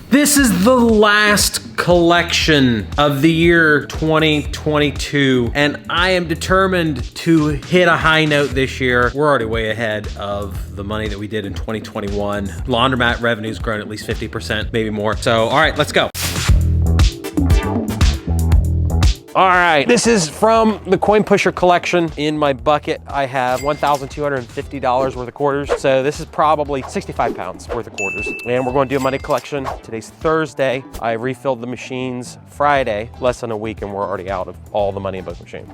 This is the last collection of the year 2022, and I am determined to hit a high note this year. We're already way ahead of the money that we did in 2021. Laundromat revenue's grown at least 50%, maybe more. So, all right, let's go. All right, this is from the coin pusher collection. In my bucket, I have $1,250 worth of quarters. So this is probably 65 pounds worth of quarters. And we're going to do a money collection. Today's Thursday. I refilled the machines Friday, less than a week, and we're already out of all the money in both machines.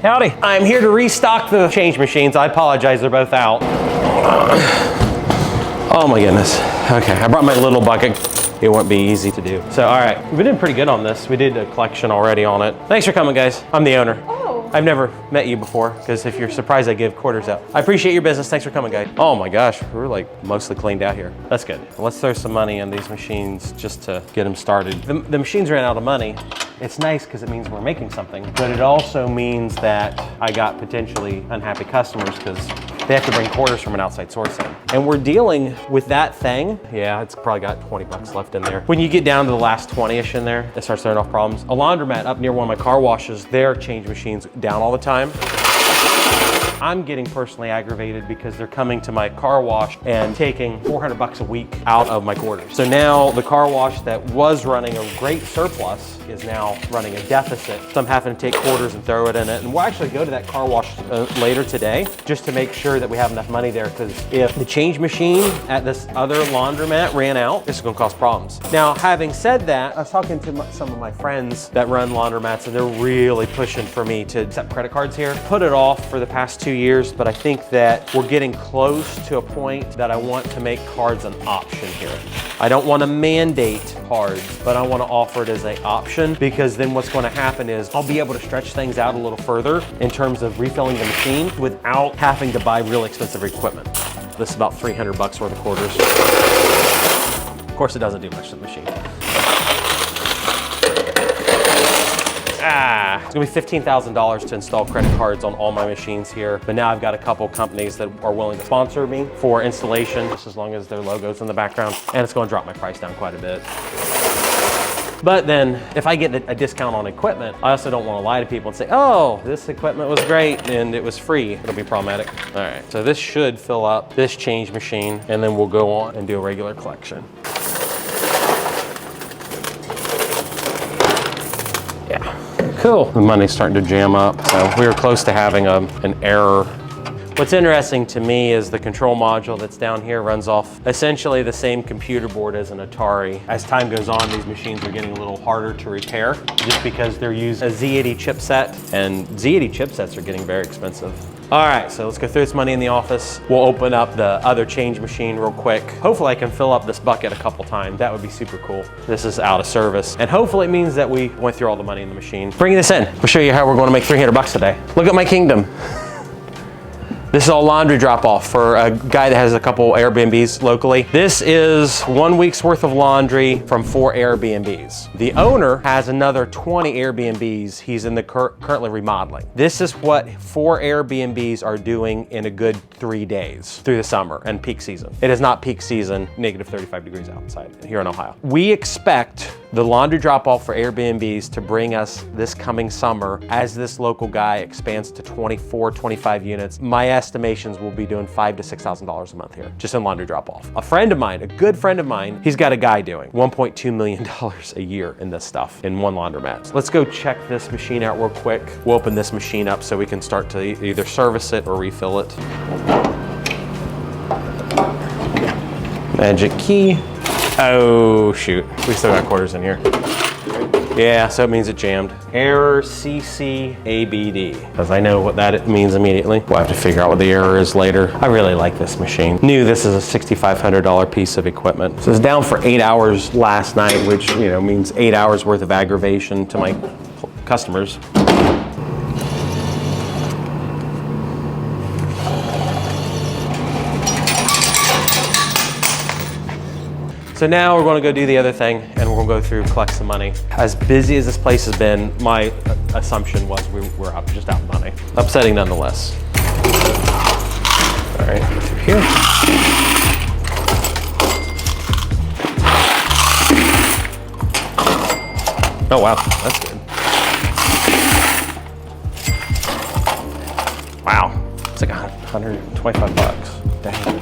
Howdy, I'm here to restock the change machines. I apologize, they're both out. Oh my goodness. Okay, I brought my little bucket. It won't be easy to do. So, all right, we've been doing pretty good on this. We did a collection already on it. Thanks for coming, guys. I'm the owner. Oh. I've never met you before, because if you're surprised, I give quarters out. I appreciate your business. Thanks for coming, guys. Oh my gosh, we're like mostly cleaned out here. That's good. Let's throw some money in these machines just to get them started. The machines ran out of money. It's nice because it means we're making something, but it also means that I got potentially unhappy customers because they have to bring quarters from an outside source in. And we're dealing with that thing. Yeah, it's probably got 20 bucks left in there. When you get down to the last 20-ish in there, it starts throwing off problems. A laundromat up near one of my car washes, their change machines down all the time. I'm getting personally aggravated because they're coming to my car wash and taking 400 bucks a week out of my quarters. So now the car wash that was running a great surplus is now running a deficit. So I'm having to take quarters and throw it in it. And we'll actually go to that car wash later today just to make sure that we have enough money there, because if the change machine at this other laundromat ran out, this is gonna cause problems. Now, having said that, I was talking to some of my friends that run laundromats, and they're really pushing for me to accept credit cards here. Put it off for the past 2 years, but I think that we're getting close to a point that I want to make cards an option here. I don't want to mandate cards, but I want to offer it as an option, because then what's going to happen is I'll be able to stretch things out a little further in terms of refilling the machine without having to buy really expensive equipment. This is about 300 bucks worth of quarters. Of course, it doesn't do much to the machine. It's gonna be $15,000 to install credit cards on all my machines here. But now I've got a couple companies that are willing to sponsor me for installation, just as long as their logo's in the background. And it's gonna drop my price down quite a bit. But then if I get a discount on equipment, I also don't wanna lie to people and say, oh, this equipment was great and it was free. It'll be problematic. All right, so this should fill up this change machine, and then we'll go on and do a regular collection. Yeah. Cool. The money's starting to jam up. So we were close to having an error. What's interesting to me is the control module that's down here runs off essentially the same computer board as an Atari. As time goes on, these machines are getting a little harder to repair just because they're using a Z80 chipset, and Z80 chipsets are getting very expensive. All right, so let's go through this money in the office. We'll open up the other change machine real quick. Hopefully I can fill up this bucket a couple times. That would be super cool. This is out of service. And hopefully it means that we went through all the money in the machine. Bring this in. We'll show you how we're going to make 300 bucks today. Look at my kingdom. This is all laundry drop off for a guy that has a couple Airbnbs locally. This is 1 week's worth of laundry from 4 Airbnbs. The owner has another 20 Airbnbs he's in the currently remodeling. This is what 4 Airbnbs are doing in a good 3 days through the summer and peak season. It is not peak season, negative 35 degrees outside here in Ohio. We expect the laundry drop off for Airbnbs to bring us this coming summer, as this local guy expands to 24, 25 units. My estimations will be doing $5,000 to $6,000 a month here, just in laundry drop off. A friend of mine, a good friend of mine, he's got a guy doing $1.2 million a year in this stuff in one laundromat. So let's go check this machine out real quick. We'll open this machine up so we can start to either service it or refill it. Magic key. Oh shoot, we still got quarters in here. Yeah, so it means it jammed. Error CCABD, because I know what that means immediately. We'll have to figure out what the error is later. I really like this machine. Knew this is a $6,500 piece of equipment. So it's down for 8 hours last night, which means 8 hours worth of aggravation to my customers. So now we're going to go do the other thing, and we're going to go through collect some money. As busy as this place has been, my assumption was we're just out of money. Upsetting nonetheless. All right, through here. Oh wow, that's good. Wow, it's like 125 bucks. Dang.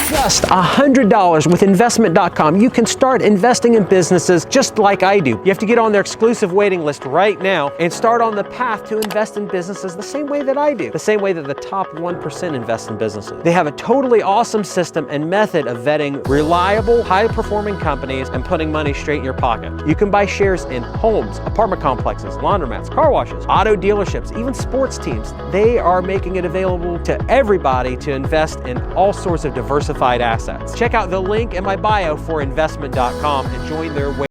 Just $100 with investment.com. You can start investing in businesses just like I do. You have to get on their exclusive waiting list right now and start on the path to invest in businesses the same way that I do, the same way that the top 1% invest in businesses. They have a totally awesome system and method of vetting reliable, high-performing companies and putting money straight in your pocket. You can buy shares in homes, apartment complexes, laundromats, car washes, auto dealerships, even sports teams. They are making it available to everybody to invest in all sorts of diversified assets. Check out the link in my bio for investment.com and join their way.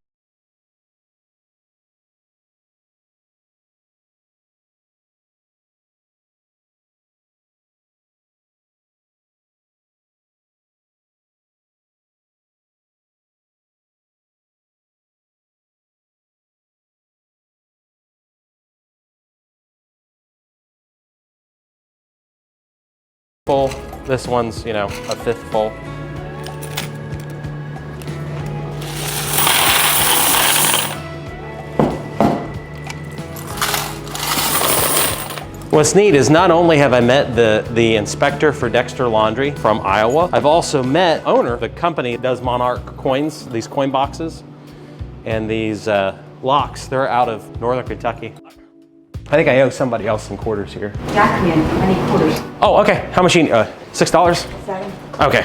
Full. This one's, you know, a fifth full. What's neat is not only have I met the inspector for Dexter Laundry from Iowa, I've also met owner, the company that does Monarch coins, these coin boxes, and these locks. They're out of Northern Kentucky. I think I owe somebody else some quarters here. Jackman, how many quarters? Oh, okay. How much you need? $6? 7. Okay.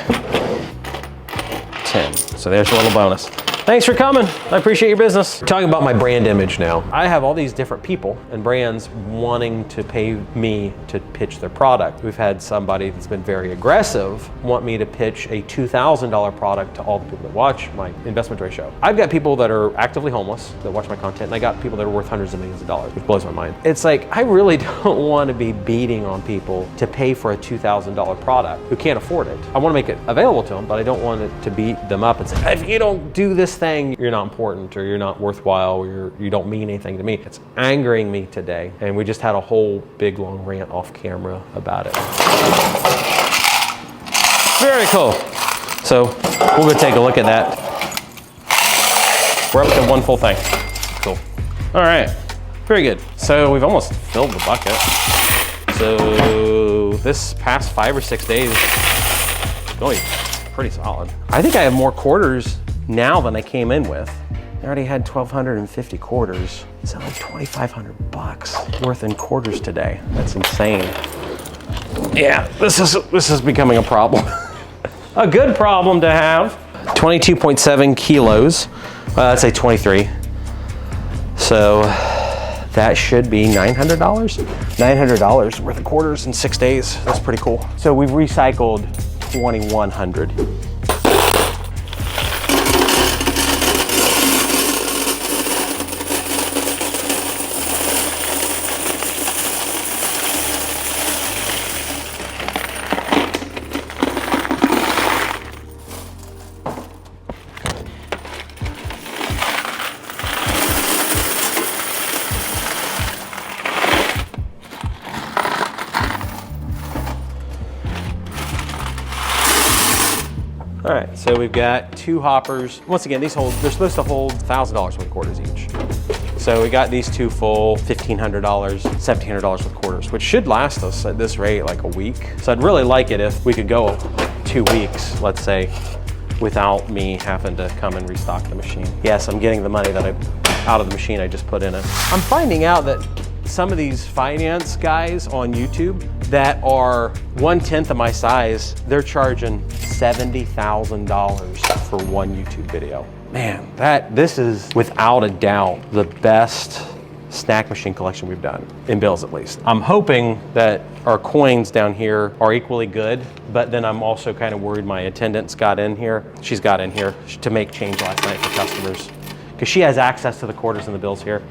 10. So there's a little bonus. Thanks for coming. I appreciate your business. Talking about my brand image now. I have all these different people and brands wanting to pay me to pitch their product. We've had somebody that's been very aggressive want me to pitch a $2,000 product to all the people that watch my investment ratio. I've got people that are actively homeless that watch my content, and I got people that are worth hundreds of millions of dollars, which blows my mind. It's like, I really don't want to be beating on people to pay for a $2,000 product who can't afford it. I want to make it available to them, but I don't want it to beat them up and say, if you don't do this thing, you're not important, or you're not worthwhile, or you don't mean anything to me. It's angering me today, and we just had a whole big long rant off camera about it. Very cool. So we'll go take a look at that. We're up to one full thing. Cool. All right, very good. So we've almost filled the bucket. So this past 5 or 6 days, going pretty solid. I think I have more quarters now than I came in with. I already had 1,250 quarters. It's like 2,500 bucks worth in quarters today. That's insane. Yeah, this is becoming a problem. A good problem to have. 22.7 kilos. I'd say 23. So that should be $900. $900 worth of quarters in 6 days. That's pretty cool. So we've recycled 2,100. All right, so we've got 2 hoppers. Once again, these they're supposed to hold $1,000 worth of quarters each. So we got these 2 full, $1,500, $1,700 worth of quarters, which should last us at this rate like a week. So I'd really like it if we could go 2 weeks, let's say, without me having to come and restock the machine. Yes, I'm getting the money that out of the machine I just put in it. I'm finding out that some of these finance guys on YouTube that are 1/10 of my size, they're charging $70,000 for one YouTube video. Man, this is without a doubt the best snack machine collection we've done, in bills at least. I'm hoping that our coins down here are equally good, but then I'm also kind of worried my attendant's got in here. She's got in here to make change last night for customers, because she has access to the quarters and the bills here.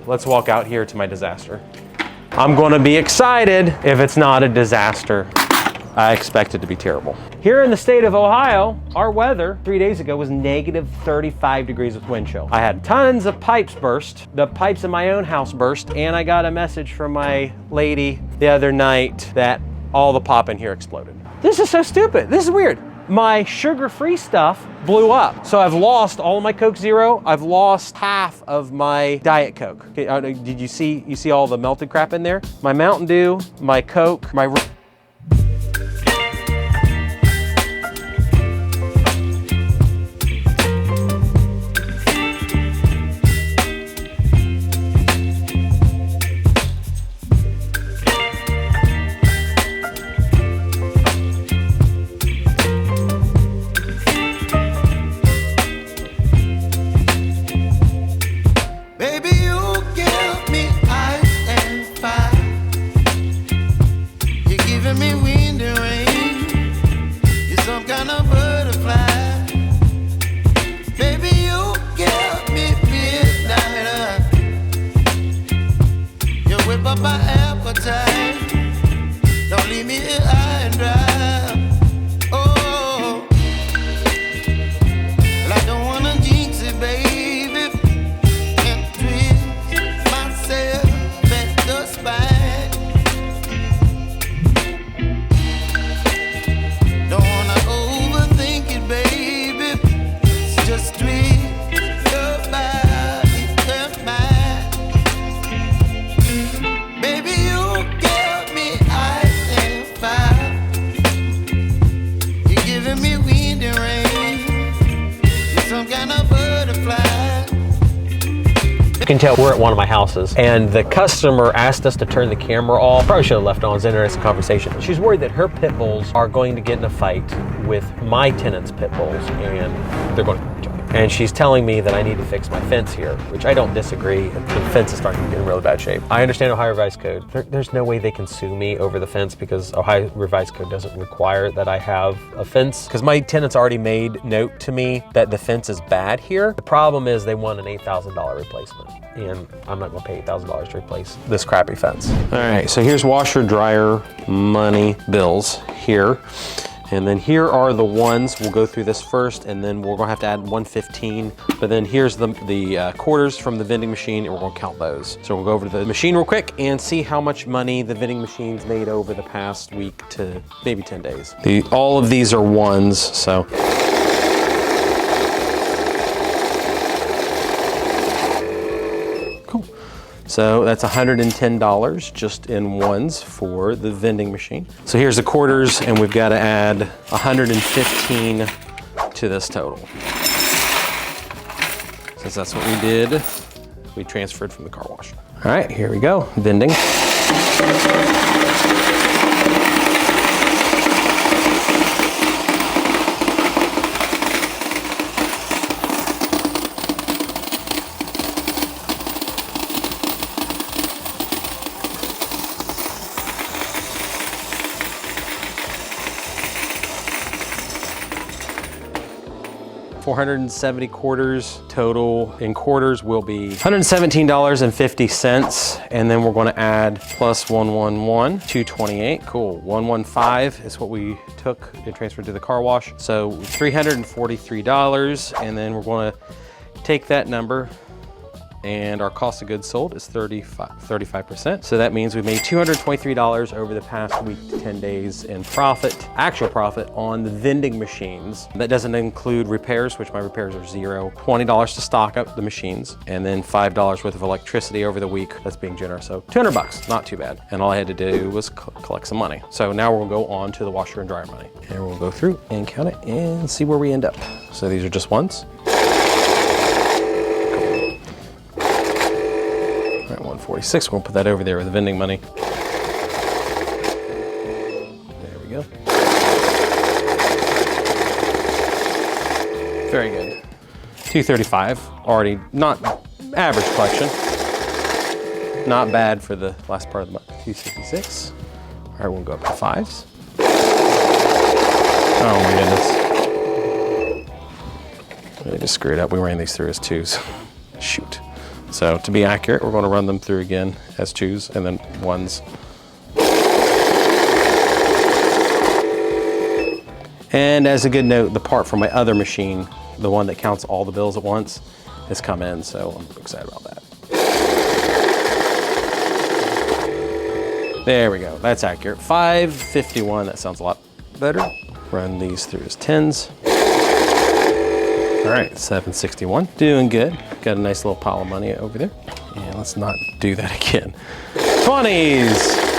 Let's walk out here to my disaster. I'm gonna be excited if it's not a disaster. I expect it to be terrible. Here in the state of Ohio, our weather 3 days ago was negative 35 degrees with wind chill. I had tons of pipes burst. The pipes in my own house burst, and I got a message from my lady the other night that all the pop in here exploded. This is so stupid. This is weird. my sugar-free stuff blew up. So I've lost all of my Coke Zero. I've lost half of my Diet Coke. Okay, did you see all the melted crap in there? My Mountain Dew, my Coke, my... You can tell we're at one of my houses, and the customer asked us to turn the camera off. Probably should have left on. It's an interesting conversation. She's worried that her pit bulls are going to get in a fight with my tenants' pit bulls, and they're going to each other. And she's telling me that I need to fix my fence here, which I don't disagree. The fence is starting to get in really bad shape. I understand Ohio Revised Code. There's no way they can sue me over the fence because Ohio Revised Code doesn't require that I have a fence. Because my tenants already made note to me that the fence is bad here. The problem is they want an $8,000 replacement, and I'm not gonna pay $8,000 to replace this crappy fence. All right, so here's washer, dryer, money, bills here. And then here are the ones. We'll go through this first, and then we're gonna have to add 115. But then here's the quarters from the vending machine, and we're gonna count those. So we'll go over to the machine real quick and see how much money the vending machine's made over the past week to maybe 10 days. All of these are ones, so. Cool. So that's $110 just in ones for the vending machine. So here's the quarters, and we've got to add 115 to this total. Since that's what we did, we transferred from the car wash. All right, here we go, vending. $470 quarters total. In quarters will be $117.50, and then we're going to add plus 111, 228. Cool. 115 is what we took and transferred to the car wash. So $343, and then we're going to take that number, and our cost of goods sold is 35%. So that means we made $223 over the past week to 10 days in profit, actual profit on the vending machines. That doesn't include repairs, which my repairs are zero. $20 to stock up the machines, and then $5 worth of electricity over the week. That's being generous, so $200, not too bad. And all I had to do was collect some money. So now we'll go on to the washer and dryer money. And we'll go through and count it and see where we end up. So these are just ones. 146, we'll put that over there with the vending money. There we go. Very good. 235, already not average collection. Not bad for the last part of the month. 266. All right, we'll go up to fives. Oh my goodness. I just screwed up. We ran these through as twos. Shoot. So to be accurate, we're going to run them through again as twos and then ones. And as a good note, the part from my other machine, the one that counts all the bills at once, has come in, so I'm excited about that. There we go, that's accurate. 551, that sounds a lot better. run these through as 10s. All right, 761, doing good. Got a nice little pile of money over there. And let's not do that again. 20s.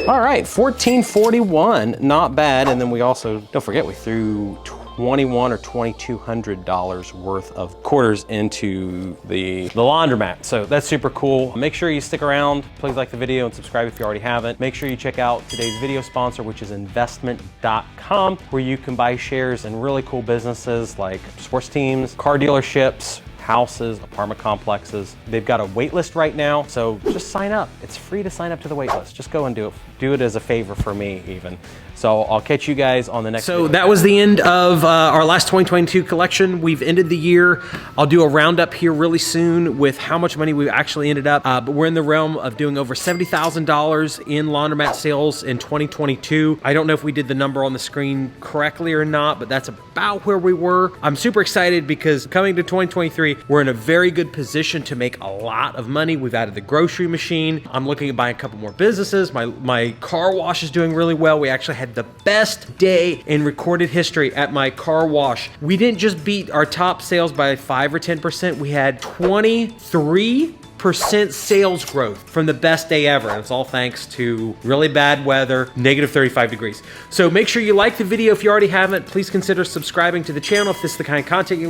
All right, 1441, not bad. And then we also, don't forget, we threw $2,100 or $2,200 worth of quarters into the laundromat. So that's super cool. Make sure you stick around. Please like the video and subscribe if you already haven't. Make sure you check out today's video sponsor, which is investment.com, where you can buy shares in really cool businesses like sports teams, car dealerships, houses, apartment complexes. They've got a wait list right now, so just sign up. It's free to sign up to the wait list. Just go and do it. Do it as a favor for me even. So I'll catch you guys on the next video. That was the end of our last 2022 collection. We've ended the year. I'll do a roundup here really soon with how much money we've actually ended up, but we're in the realm of doing over $70,000 in laundromat sales in 2022. I don't know if we did the number on the screen correctly or not, but that's about where we were. I'm super excited because coming to 2023, we're in a very good position to make a lot of money. We've added the grocery machine. I'm looking at buying a couple more businesses. My car wash is doing really well. We actually had the best day in recorded history at my car wash. We didn't just beat our top sales by 5 or 10%. We had 23% sales growth from the best day ever. And it's all thanks to really bad weather, negative 35 degrees. So make sure you like the video if you already haven't. Please consider subscribing to the channel if this is the kind of content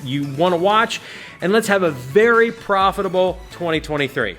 you want to watch. And let's have a very profitable 2023.